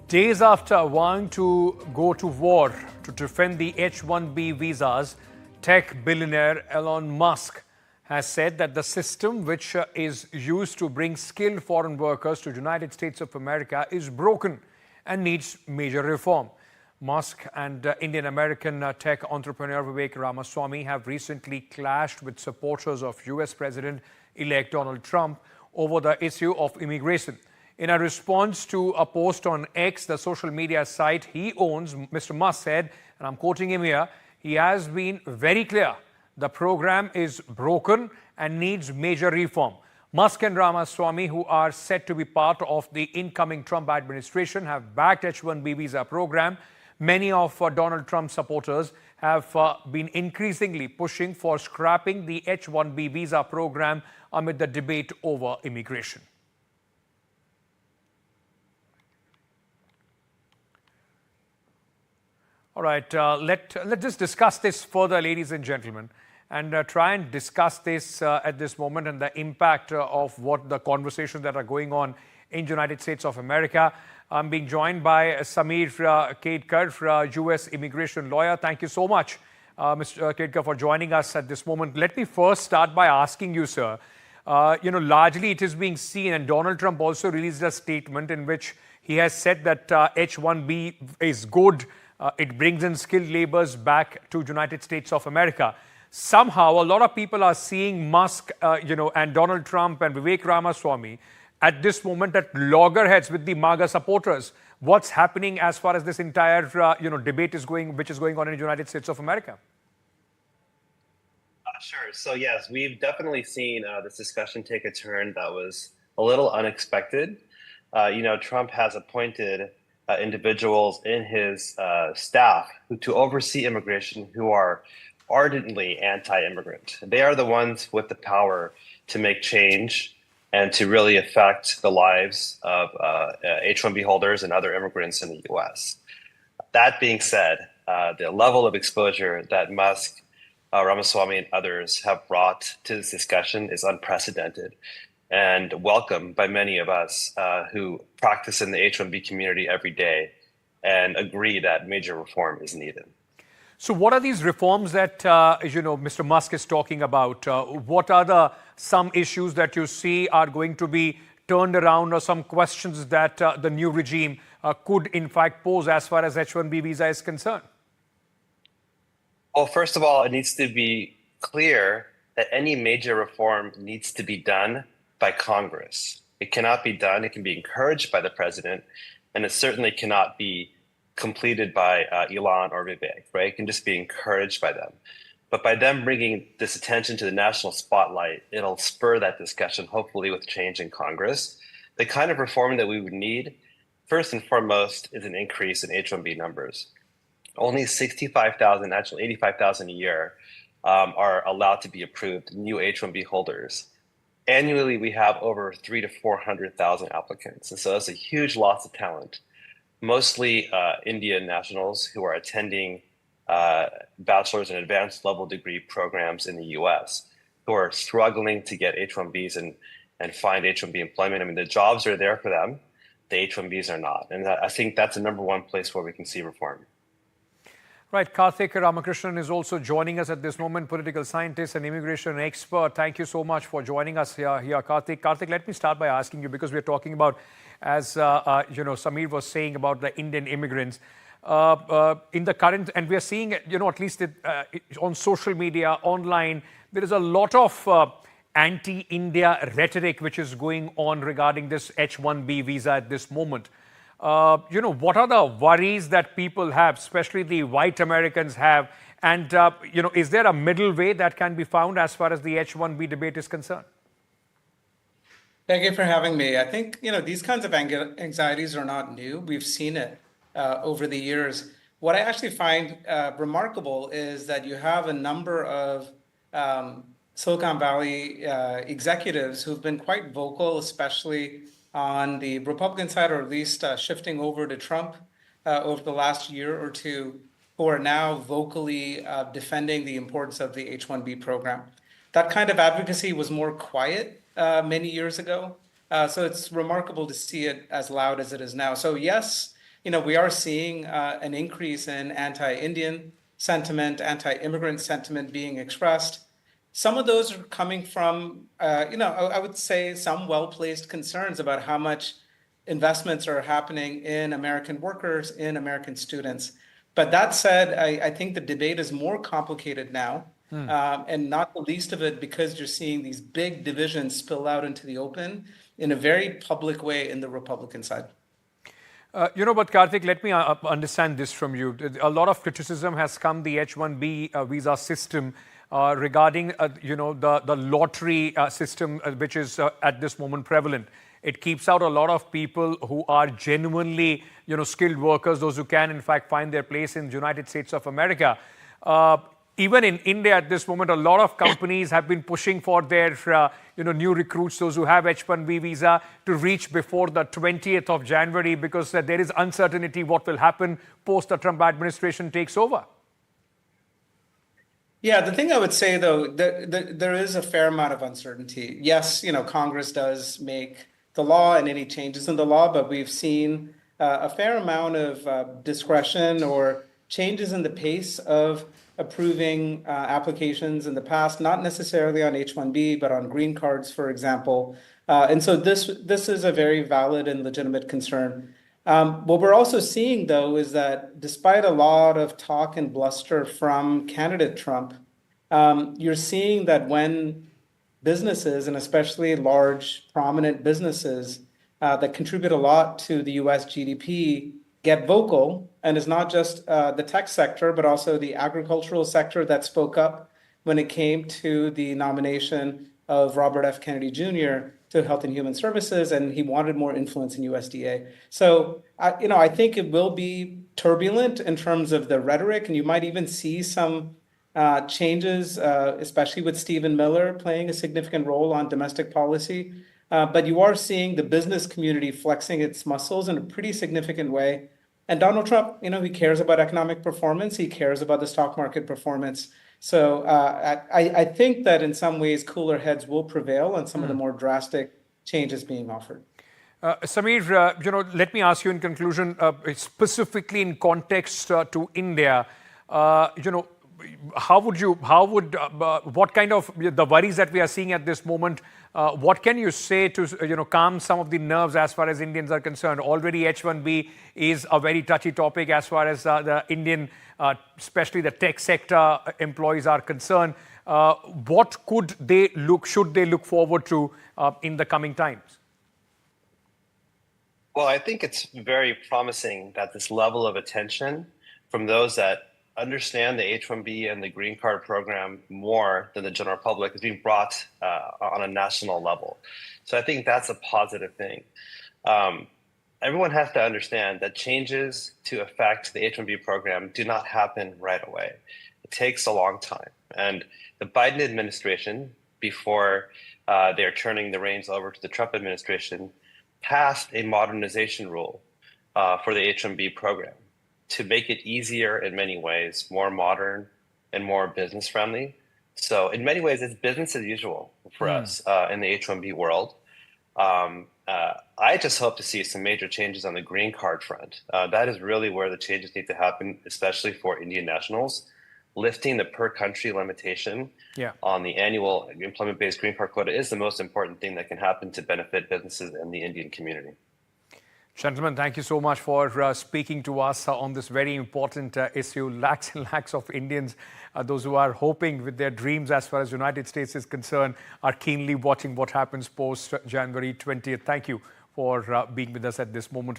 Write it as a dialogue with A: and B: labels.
A: Days after vowing to go to war to defend the H-1B visas, tech billionaire Elon Musk has said that the system which is used to bring skilled foreign workers to the United States of America is broken and needs major reform. Musk and Indian-American tech entrepreneur Vivek Ramaswamy have recently clashed with supporters of US President-elect Donald Trump over the issue of immigration. In a response to a post on X, the social media site he owns, Mr. Musk said, and I'm quoting him here, he has been very clear. The program is broken and needs major reform. Musk and Ramaswamy, who are set to be part of the incoming Trump administration, have backed H-1B visa program. Many of Donald Trump's supporters have been increasingly pushing for scrapping the H-1B visa program amid the debate over immigration. All right, let's just discuss this further, ladies and gentlemen, and try and discuss this at this moment and the impact of what the conversations that are going on in the United States of America. I'm being joined by Sameer Khedekar, US immigration lawyer. Thank you so much, Mr. Khedekar, for joining us at this moment. Let me first start by asking you, sir, largely it is being seen, and Donald Trump also released a statement in which he has said that H-1B is good. It brings in skilled laborers back to the United States of America. Somehow, a lot of people are seeing Musk, and Donald Trump and Vivek Ramaswamy at this moment at loggerheads with the MAGA supporters. What's happening as far as this entire, debate is going, which is going on in the United States of America?
B: Sure. So yes, we've definitely seen this discussion take a turn that was a little unexpected. Trump has appointed individuals in his staff to oversee immigration who are ardently anti-immigrant. They are the ones with the power to make change and to really affect the lives of H-1B holders and other immigrants in the US. That being said, the level of exposure that Musk, Ramaswamy, and others have brought to this discussion is unprecedented and welcome by many of us who practice in the H-1B community every day and agree that major reform is needed.
A: So what are these reforms that, Mr. Musk is talking about? What are some issues that you see are going to be turned around, or some questions that the new regime could in fact pose as far as H-1B visa is concerned?
B: Well, first of all, it needs to be clear that any major reform needs to be done by Congress. It cannot be done. It can be encouraged by the president, and it certainly cannot be completed by Elon or Vivek, right? It can just be encouraged by them. But by them bringing this attention to the national spotlight, it'll spur that discussion, hopefully with change in Congress. The kind of reform that we would need, first and foremost, is an increase in H-1B numbers. Only 65,000, actually 85,000 a year are allowed to be approved, new H-1B holders. Annually, we have over 300,000 to 400,000 applicants. And so that's a huge loss of talent, mostly Indian nationals who are attending bachelor's and advanced level degree programs in the US, who are struggling to get H-1Bs and find H-1B employment. I mean, the jobs are there for them, the H-1Bs are not. And I think that's the number one place where we can see reform.
A: Right, Karthick Ramakrishnan is also joining us at this moment, political scientist and immigration expert. Thank you so much for joining us here, Karthick. Karthick, let me start by asking you, because we're talking about, as Sameer was saying, about the Indian immigrants in the current, and we are seeing, at least on social media, online, there is a lot of anti-India rhetoric which is going on regarding this H-1B visa at this moment. What are the worries that people have, especially the white Americans have? And, is there a middle way that can be found as far as the H-1B debate is concerned?
C: Thank you for having me. I think, these kinds of anxieties are not new. We've seen it over the years. What I actually find remarkable is that you have a number of Silicon Valley executives who've been quite vocal, especially on the Republican side, or at least shifting over to Trump over the last year or two, who are now vocally defending the importance of the H-1B program. That kind of advocacy was more quiet many years ago. So it's remarkable to see it as loud as it is now. So yes, we are seeing an increase in anti-Indian sentiment, anti-immigrant sentiment being expressed. Some of those are coming from, I would say some well-placed concerns about how much investments are happening in American workers, in American students. But that said, I think the debate is more complicated now, and not the least of it because you're seeing these big divisions spill out into the open in a very public way in the Republican side.
A: But Karthik, let me understand this from you. A lot of criticism has come the H-1B visa system regarding, the lottery system, which is at this moment prevalent. It keeps out a lot of people who are genuinely, skilled workers, those who can, in fact, find their place in the United States of America. Even in India at this moment, a lot of companies have been pushing for their, new recruits, those who have H-1B visa, to reach before the 20th of January because there is uncertainty what will happen post the Trump administration takes over.
C: Yeah, the thing I would say, though, there is a fair amount of uncertainty. Yes, Congress does make the law and any changes in the law, but we've seen a fair amount of discretion or changes in the pace of approving applications in the past, not necessarily on H-1B, but on green cards, for example. And so this is a very valid and legitimate concern. What we're also seeing, though, is that despite a lot of talk and bluster from candidate Trump, you're seeing that when businesses, and especially large, prominent businesses that contribute a lot to the US GDP, get vocal, and it's not just the tech sector, but also the agricultural sector that spoke up when it came to the nomination of Robert F. Kennedy Jr. to Health and Human Services, and he wanted more influence in USDA. So, I think it will be turbulent in terms of the rhetoric, and you might even see some changes, especially with Stephen Miller playing a significant role on domestic policy. But you are seeing the business community flexing its muscles in a pretty significant way. And Donald Trump, he cares about economic performance. He cares about the stock market performance. So I think that in some ways, cooler heads will prevail on some of the more drastic changes being offered.
A: Sameer, let me ask you in conclusion, specifically in context to India, what kind of the worries that we are seeing at this moment, what can you say to, calm some of the nerves as far as Indians are concerned? Already H-1B is a very touchy topic as far as the Indian, especially the tech sector employees are concerned. What should they look forward to in the coming times?
B: Well, I think it's very promising that this level of attention from those that understand the H-1B and the green card program more than the general public is being brought on a national level. So I think that's a positive thing. Everyone has to understand that changes to affect the H-1B program do not happen right away. It takes a long time. And the Biden administration, before they're turning the reins over to the Trump administration, passed a modernization rule for the H-1B program to make it easier in many ways, more modern and more business friendly. So in many ways, it's business as usual for us in the H-1B world. I just hope to see some major changes on the green card front. That is really where the changes need to happen, especially for Indian nationals. Lifting the per country limitation on the annual employment-based green card quota is the most important thing that can happen to benefit businesses and the Indian community.
A: Gentlemen, thank you so much for speaking to us on this very important issue. Lakhs and lakhs of Indians, those who are hoping with their dreams as far as the United States is concerned, are keenly watching what happens post January 20th. Thank you for being with us at this moment.